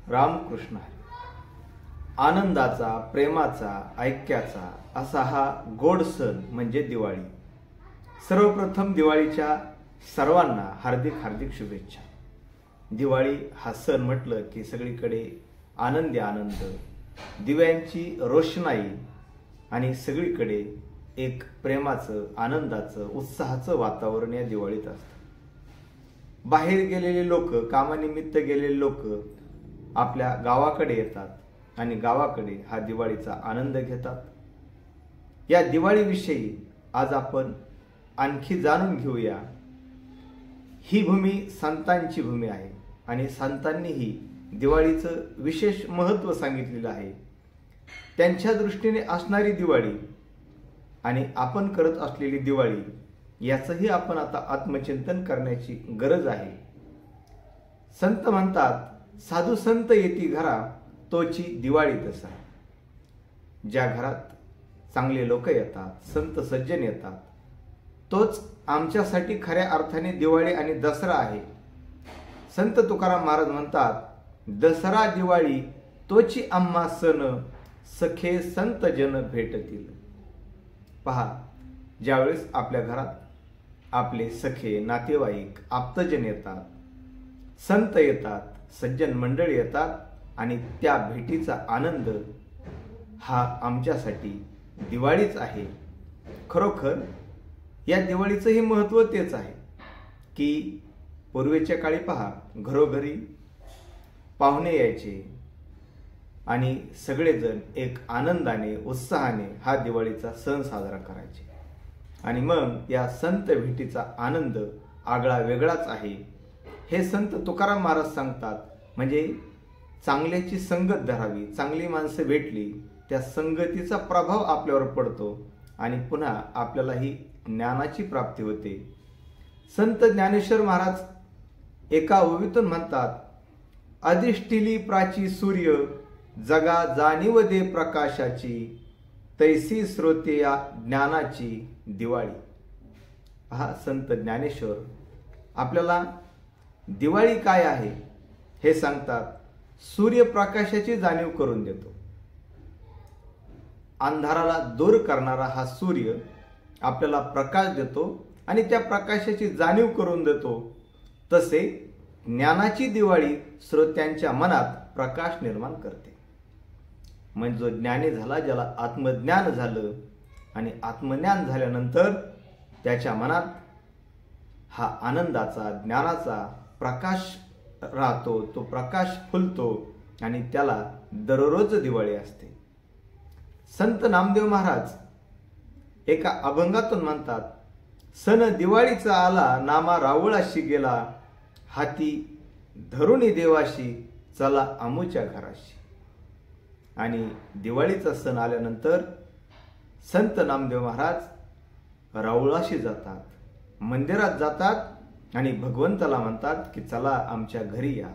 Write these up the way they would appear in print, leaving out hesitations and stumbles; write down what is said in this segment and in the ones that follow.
रामकृष्ण हरी. आनंदाचा, प्रेमाचा, ऐक्याचा असा हा गोड सण म्हणजे दिवाळी. सर्वप्रथम दिवाळीच्या सर्वांना हार्दिक हार्दिक शुभेच्छा. दिवाळी हा सण म्हटलं की सगळीकडे आनंदी आनंद, दिव्यांची रोषणाई आणि सगळीकडे एक प्रेमाचं, आनंदाचं, उत्साहाचं वातावरण या दिवाळीत असतं. बाहेर गेलेले लोक, कामानिमित्त गेलेले लोक आपल्या गावाकडे येतात आणि गावाकडे हा दिवाळीचा आनंद घेतात. या दिवाळीविषयी आज आपण आणखी जाणून घेऊया. ही भूमी संतांची भूमी आहे आणि संतांनीही दिवाळीचं विशेष महत्त्व सांगितलेलं आहे. त्यांच्या दृष्टीने असणारी दिवाळी आणि आपण करत असलेली दिवाळी याचंही आपण आता आत्मचिंतन करण्याची गरज आहे. संत म्हणतात, साधू संत येती घरा तोची दिवाळी तसा. ज्या घरात चांगले लोक येतात, संत सज्जन येतात, तोच आमच्यासाठी खऱ्या अर्थाने दिवाळी आणि दसरा आहे. संत तुकाराम महाराज म्हणतात, दसरा दिवाळी तोची आम्हा सण, सखे संत जन भेटतील. पहा, ज्यावेळेस आपल्या घरात आपले सखे, नातेवाईक, आप्तजन येतात, संत येतात, सज्जन मंडळी येतात आणि त्या भेटीचा आनंद हा आमच्यासाठी दिवाळीच आहे. खरोखर या दिवाळीचंही महत्त्व तेच आहे की पूर्वीच्या काळी पहा, घरोघरी पाहुणे यायचे आणि सगळेजण एक आनंदाने, उत्साहाने हा दिवाळीचा सण साजरा करायचे. आणि मग या संत भेटीचा आनंद आगळा वेगळाच आहे. हे संत तुकाराम महाराज सांगतात. म्हणजे चांगल्याची संगत धरावी, चांगली माणसं भेटली, त्या संगतीचा प्रभाव आपल्यावर पडतो आणि पुन्हा आपल्याला ही ज्ञानाची प्राप्ती होते. संत ज्ञानेश्वर महाराज एका ओवीतून म्हणतात, अधिष्ठिली प्राची सूर्य, जगा जाणीव दे प्रकाशाची, तैसी स्रोते या ज्ञानाची दिवाळी. हा संत ज्ञानेश्वर आपल्याला दिवाळी काय आहे हे सांगतात. सूर्यप्रकाशाची जाणीव करून देतो. अंधाराला दूर करणारा हा सूर्य आपल्याला प्रकाश देतो आणि त्या प्रकाशाची जाणीव करून देतो. तसे ज्ञानाची दिवाळी श्रोत्यांच्या मनात प्रकाश निर्माण करते. म्हणजे जो ज्ञानी झाला, ज्याला आत्मज्ञान झालं आणि आत्मज्ञान झाल्यानंतर त्याच्या मनात हा आनंदाचा, ज्ञानाचा प्रकाश राहतो, तो प्रकाश फुलतो आणि त्याला दररोज दिवाळी असते. संत नामदेव महाराज एका अभंगातून म्हणतात, सण दिवाळीचा आला, नामा रावळाशी गेला, हाती धरुणी देवाशी, चला आमूच्या घराशी. आणि दिवाळीचा सण आल्यानंतर संत नामदेव महाराज रावळाशी जातात, मंदिरात जातात आणि भगवंताला म्हणतात की चला आमच्या घरी या.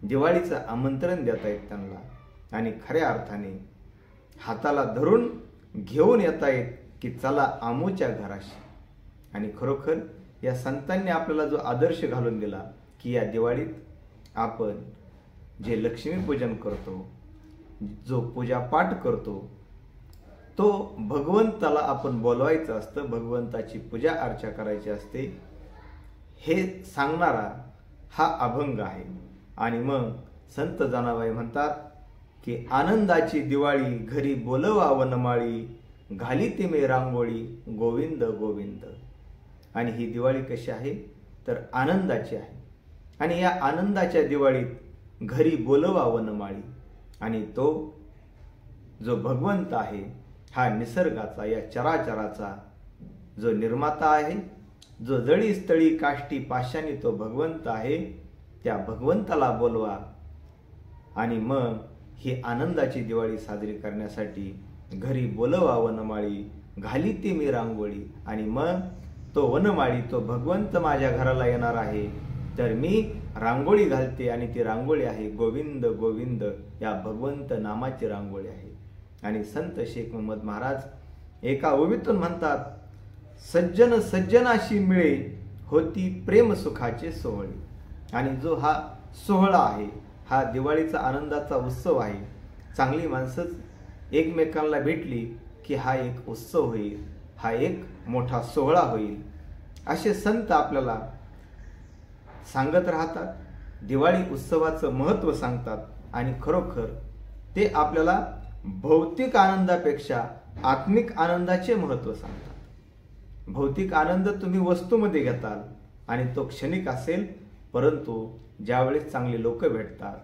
दिवाळीचं आमंत्रण देता येत त्यांना आणि खऱ्या अर्थाने हाताला धरून घेऊन येता येत की चला आमूच्या घराशी. आणि खरोखर या संतांनी आपल्याला जो आदर्श घालून दिला की या दिवाळीत आपण जे लक्ष्मीपूजन करतो, जो पूजापाठ करतो, तो भगवंताला आपण बोलवायचं असतं, भगवंताची पूजा अर्चा करायची असते, हे सांगणारा हा अभंग आहे. आणि मग संत जनाबाई म्हणतात की आनंदाची दिवाळी, घरी बोलवा वनमाळी, घाली ती मे रांगोळी, गोविंद गोविंद. आणि ही दिवाळी कशी आहे तर आनंदाची आहे. आणि या आनंदाच्या दिवाळीत घरी बोलवा वनमाळी. आणि तो जो भगवंत आहे, हा निसर्गाचा, या चराचराचा जो निर्माता आहे, जो जळी स्थळी काष्टी पाशानी तो भगवंत आहे, त्या भगवंताला बोलवा. आणि मग ही आनंदाची दिवाळी साजरी करण्यासाठी घरी बोलवा वनमाळी, घाली ती मी रांगोळी. आणि मग तो वनमाळी, तो भगवंत माझ्या घराला येणार आहे, तर मी रांगोळी घालते आणि ती रांगोळी आहे गोविंद गोविंद या भगवंत नामाची रांगोळी आहे. आणि संत शेख मोहम्मद महाराज एका ओवीतून म्हणतात, सज्जन सज्जनाशी मिळे, होती प्रेम सुखाचे सोहळे. आणि जो हा सोहळा आहे, हा दिवाळीचा आनंदाचा उत्सव आहे. चांगली माणसंच एकमेकांना भेटली की हा एक उत्सव होईल, हा एक मोठा सोहळा होईल, असे संत आपल्याला सांगत राहतात. दिवाळी उत्सवाचं महत्त्व सांगतात आणि खरोखर ते आपल्याला भौतिक आनंदापेक्षा आत्मिक आनंदाचे महत्त्व सांगतात. भौतिक आनंद तुम्ही वस्तूमध्ये घेताल आणि तो क्षणिक असेल, परंतु ज्यावेळेस चांगले लोक भेटतात,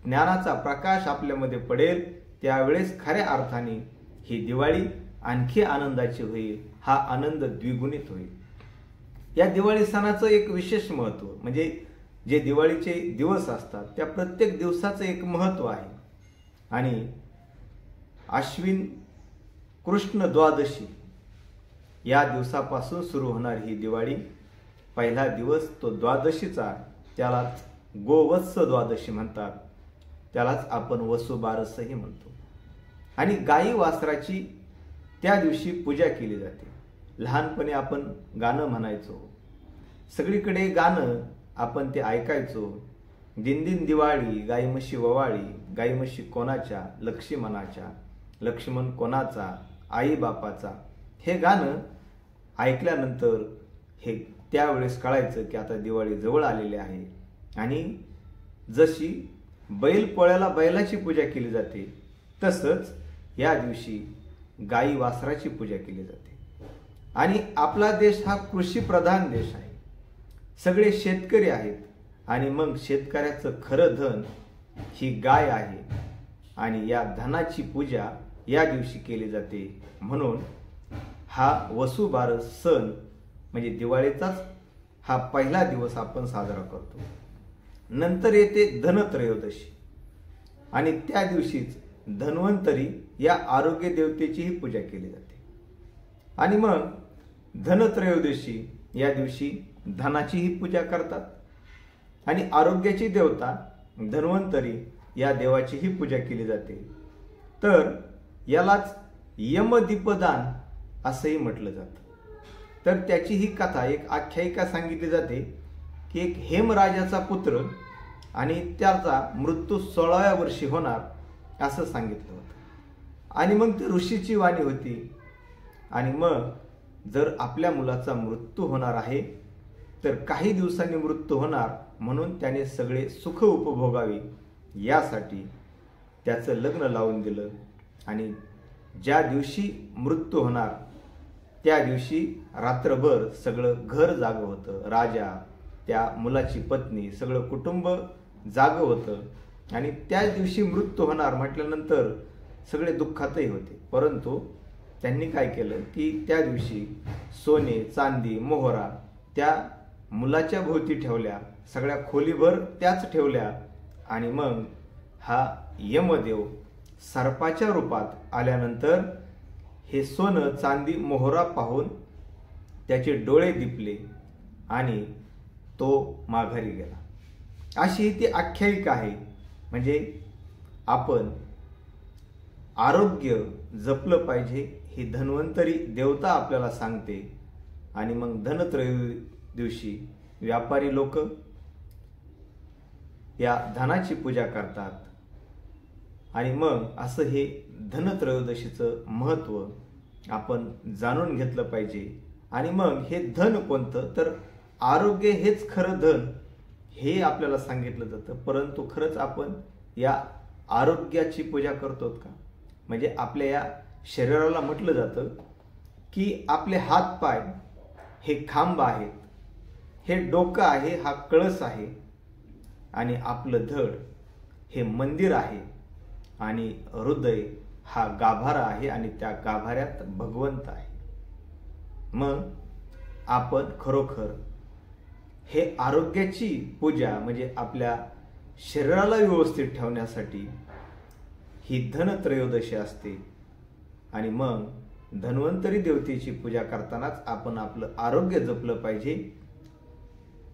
ज्ञानाचा प्रकाश आपल्यामध्ये पडेल, त्यावेळेस खऱ्या अर्थाने ही दिवाळी आणखी आनंदाची होईल, हा आनंद द्विगुणित होईल. या दिवाळी सणाचं एक विशेष महत्त्व म्हणजे जे दिवाळीचे दिवस असतात त्या प्रत्येक दिवसाचं एक महत्त्व आहे. आणि आश्विन कृष्ण द्वादशी या दिवसापासून सुरू होणारी ही दिवाळी, पहिला दिवस तो द्वादशीचा, त्यालाच गोवत्स द्वादशी म्हणतात, त्यालाच आपण वसुबारसही म्हणतो. आणि गाई वासराची त्या दिवशी पूजा केली जाते. लहानपणी आपण गाणं म्हणायचो, सगळीकडे गाणं आपण ते ऐकायचो. दिनदिन दिवाळी गाई म्हशी ववाळी, गाई म्हशी कोणाच्या लक्ष्मणाच्या, लक्ष्मण कोणाचा आई बापाचा. हे गाणं ऐकल्यानंतर हे त्यावेळेस कळायचं की आता दिवाळी जवळ आलेली आहे. आणि जशी बैलपोळ्याला बैलाची पूजा केली जाते, तसंच या दिवशी गाई वासराची पूजा केली जाते. आणि आपला देश हा कृषीप्रधान देश आहे, सगळे शेतकरी आहेत. आणि मग शेतकऱ्याचं खरं धन ही गाय आहे आणि या धनाची पूजा या दिवशी केली जाते. म्हणून हा वसुबारस सण म्हणजे दिवाळीचाच हा पहिला दिवस आपण साजरा करतो. नंतर येते धनत्रयोदशी आणि त्या दिवशीच धन्वंतरी या आरोग्य देवतेचीही पूजा केली जाते. आणि मग धनत्रयोदशी या दिवशी धनाचीही पूजा करतात आणि आरोग्याची देवता धन्वंतरी या देवाचीही पूजा केली जाते. तर यालाच यमदीपदान असंही म्हटलं जातं. तर त्याची ही कथा, एक आख्यायिका सांगितली जाते की एक हेमराजाचा पुत्र आणि त्याचा मृत्यू 16व्या वर्षी होणार असं सांगितलं होतं. आणि मग ती ऋषीची वाणी होती. आणि मग जर आपल्या मुलाचा मृत्यू होणार आहे तर काही दिवसांनी मृत्यू होणार, म्हणून त्याने सगळे सुख उपभोगावे यासाठी त्याचं लग्न लावून दिलं. आणि ज्या दिवशी मृत्यू होणार त्या दिवशी रात्रभर सगळं घर जागं होतं. राजा, त्या मुलाची पत्नी, सगळं कुटुंब जागं होतं. आणि त्याच दिवशी मृत्यू होणार म्हटल्यानंतर सगळे दुःखातही होते. परंतु त्यांनी काय केलं की त्या दिवशी सोने, चांदी, मोहरा त्या मुलाच्या भोवती ठेवल्या, सगळ्या खोलीभर त्याच ठेवल्या. आणि मग हा यमदेव सर्पाच्या रूपात आल्यानंतर हे सोनं, चांदी, मोहरा पाहून त्याचे डोळे दिपले आणि तो माघारी गेला. अशी ती आख्यायिका आहे. म्हणजे आपण आरोग्य जपलं पाहिजे ही धन्वंतरी देवता आपल्याला सांगते. आणि मग धनत्रयोदशी दिवशी व्यापारी लोक या धनाची पूजा करतात. आणि मग असं हे धनत्रयोदशीचं महत्त्व आपण जाणून घेतलं पाहिजे. आणि मग हे धन कोणतं, तर आरोग्य हेच खरं धन हे आपल्याला सांगितलं जातं. परंतु खरंच आपण या आरोग्याची पूजा करतो का? म्हणजे आपल्या या शरीराला म्हटलं जातं की आपले हात पाय हे खांब आहेत, हे डोकं आहे हा कळस आहे, आणि आपलं धड हे मंदिर आहे, आणि हृदय हा गाभारा आहे आणि त्या गाभाऱ्यात भगवंत आहे. मग आपण खरोखर हे आरोग्याची पूजा म्हणजे आपल्या शरीराला व्यवस्थित ठेवण्यासाठी ही धनत्रयोदशी असते. आणि मग धन्वंतरी देवतेची पूजा करतानाच आपण आपलं आरोग्य जपलं पाहिजे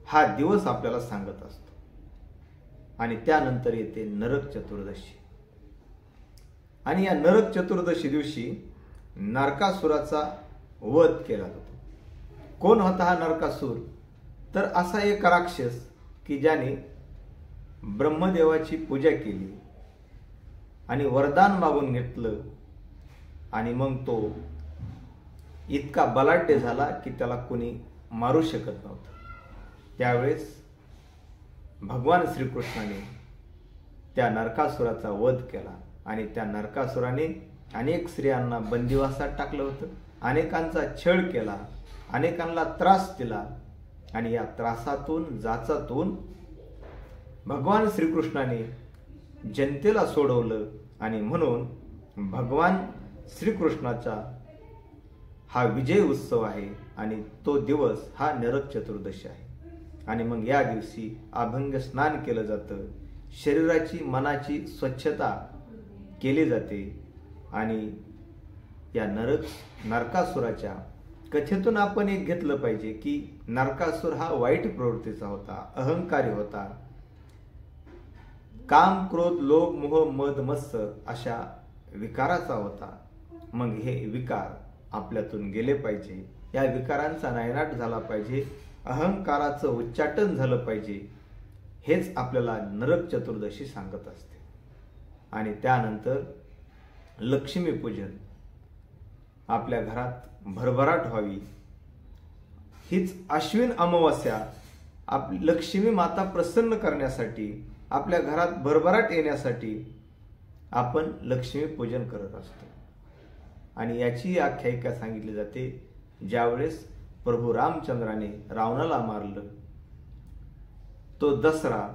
हा दिवस आपल्याला सांगत असतो. आणि त्यानंतर येते नरक चतुर्दशी. आणि या नरक चतुर्दशी दिवशी नरकासुराचा वध केला जातो. कोण होता हा नरकासूर? तर असा एक राक्षस की ज्याने ब्रह्मदेवाची पूजा केली आणि वरदान मागून घेतलं आणि मग तो इतका बलाढ्य झाला की त्याला कोणी मारू शकत नव्हतं. त्यावेळेस भगवान श्रीकृष्णाने त्या नरकासुराचा वध केला आणि त्या नरकासुराने अनेक स्त्रियांना बंदिवासात टाकलं होतं, अनेकांचा छळ केला, अनेकांना त्रास दिला आणि या त्रासातून जाचातून भगवान श्रीकृष्णाने जनतेला सोडवलं आणि म्हणून भगवान श्रीकृष्णाचा हा विजय उत्सव आहे आणि तो दिवस हा नरक चतुर्दशी आहे. आणि मग या दिवशी अभंग स्नान केलं जातं, शरीराची मनाची स्वच्छता केली जाते आणि या नरकासुराच्या कथेतून आपण एक घेतलं पाहिजे की नरकासुर हा वाईट प्रवृत्तीचा होता, अहंकारी होता, काम क्रोध लोभ मोह मद मत्सर अशा विकाराचा होता. मग हे विकार आपल्यातून गेले पाहिजे, या विकारांचा नायनाट झाला पाहिजे, अहंकाराचं उच्चाटन झालं पाहिजे. हेच आपल्याला नरक चतुर्दशी सांगत असते. आणि त्यानंतर लक्ष्मीपूजन, आपल्या घरात भरभराट व्हावी हीच आश्विन अमावास्या लक्ष्मी माता प्रसन्न करण्यासाठी, आपल्या घरात भरभराट येण्यासाठी आपण लक्ष्मी पूजन करत असतो. आणि याची आख्यायिका सांगितली जाते, ज्यावेळेस प्रभू रामचंद्राने रावणाला मारलं तो दसरा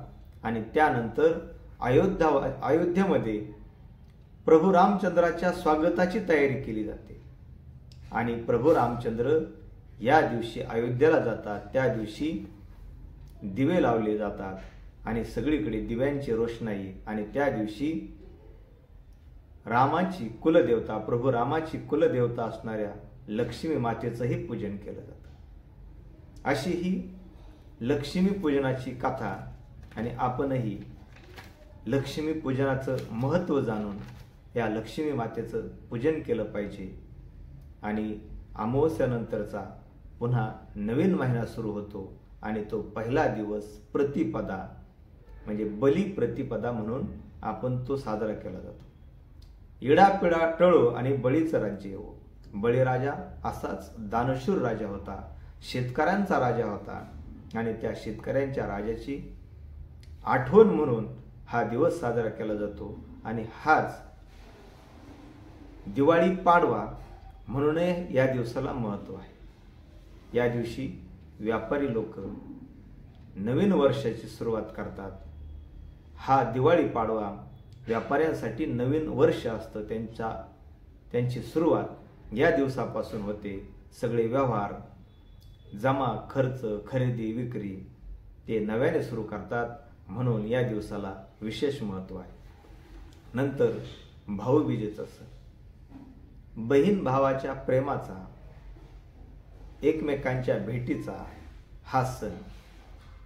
आणि त्यानंतर अयोध्येमध्ये प्रभू रामचंद्राच्या स्वागताची तयारी केली जाते आणि प्रभू रामचंद्र या दिवशी अयोध्येला जातात. त्या दिवशी दिवे लावले जातात आणि सगळीकडे दिव्यांची रोषणाई आणि त्या दिवशी रामाची कुलदेवता, प्रभू रामाची कुलदेवता असणाऱ्या लक्ष्मी मातेचंही पूजन केलं जातं. अशी ही लक्ष्मी पूजनाची कथा आणि आपणही लक्ष्मी पूजनाचं महत्त्व जाणून या लक्ष्मी मातेचं पूजन केलं पाहिजे. आणि अमावस्यानंतरचा पुन्हा नवीन महिना सुरू होतो आणि तो पहिला दिवस प्रतिपदा म्हणजे बली प्रतिपदा म्हणून आपण तो साजरा केला जातो. इडापिडा टळो आणि बळीचं राज्य येवो. बळीराजा असाच दानशूर राजा होता, शेतकऱ्यांचा राजा होता आणि त्या शेतकऱ्यांच्या राजाची आठवण म्हणून हा दिवस साजरा केला जातो. आणि हाच दिवाळी पाडवा म्हणून या दिवसाला महत्त्व आहे. या दिवशी व्यापारी लोक नवीन वर्षाची सुरुवात करतात. हा दिवाळी पाडवा व्यापाऱ्यांसाठी नवीन वर्ष असतं, त्यांची सुरुवात या दिवसापासून होते. सगळे व्यवहार, जमा खर्च, खरेदी विक्री ते नव्याने सुरू करतात, म्हणून या दिवसाला विशेष महत्त्व आहे. नंतर भाऊबीजेचा सण, बहीण भावाच्या प्रेमाचा, एकमेकांच्या भेटीचा हा सण.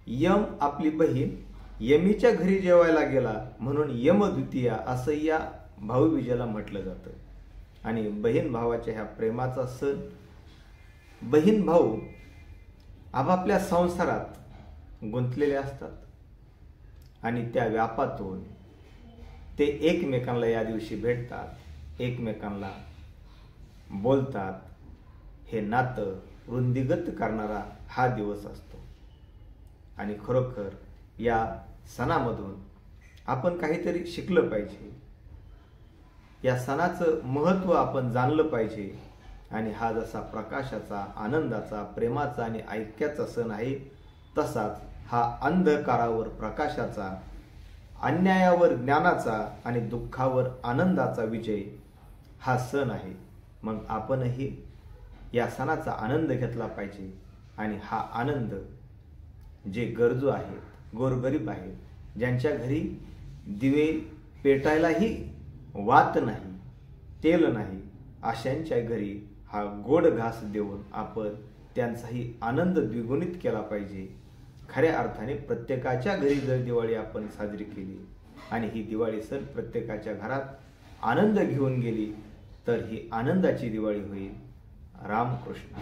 यम आपली बहीण यमीच्या घरी जेवायला गेला म्हणून यमद्वितीया असं या भाऊबीजेला म्हटलं जातं. आणि बहीण भावाच्या ह्या प्रेमाचा सण, बहीण भाऊ आपापल्या संसारात गुंतलेले असतात आणि त्या व्यापातून ते एकमेकांना या दिवशी भेटतात, एकमेकांना बोलतात. हे नातं वृद्धिंगत करणारा हा दिवस असतो. आणि खरोखर या सणामधून आपण काहीतरी शिकलं पाहिजे, या सणाचं महत्त्व आपण जाणलं पाहिजे. आणि हा जसा प्रकाशाचा, आनंदाचा, प्रेमाचा आणि ऐक्याचा सण आहे, तसाच हा अंधकारावर प्रकाशाचा, अन्यायावर ज्ञानाचा आणि दुःखावर आनंदाचा विजय हा सण आहे. मग आपणही या सणाचा आनंद घेतला पाहिजे. आणि हा आनंद जे गरजू आहेत, गोरगरीब आहेत, ज्यांच्या घरी दिवे पेटायलाही वात नाही, तेल नाही, अशांच्या घरी हा गोड घास देऊन आपण त्यांचाही आनंद द्विगुणित केला पाहिजे. खऱ्या अर्थाने प्रत्येकाच्या घरी जर दिवाळी आपण साजरी केली आणि ही दिवाळी सण प्रत्येकाच्या घरात आनंद घेऊन गेली तर ही आनंदाची दिवाळी होईल. रामकृष्ण.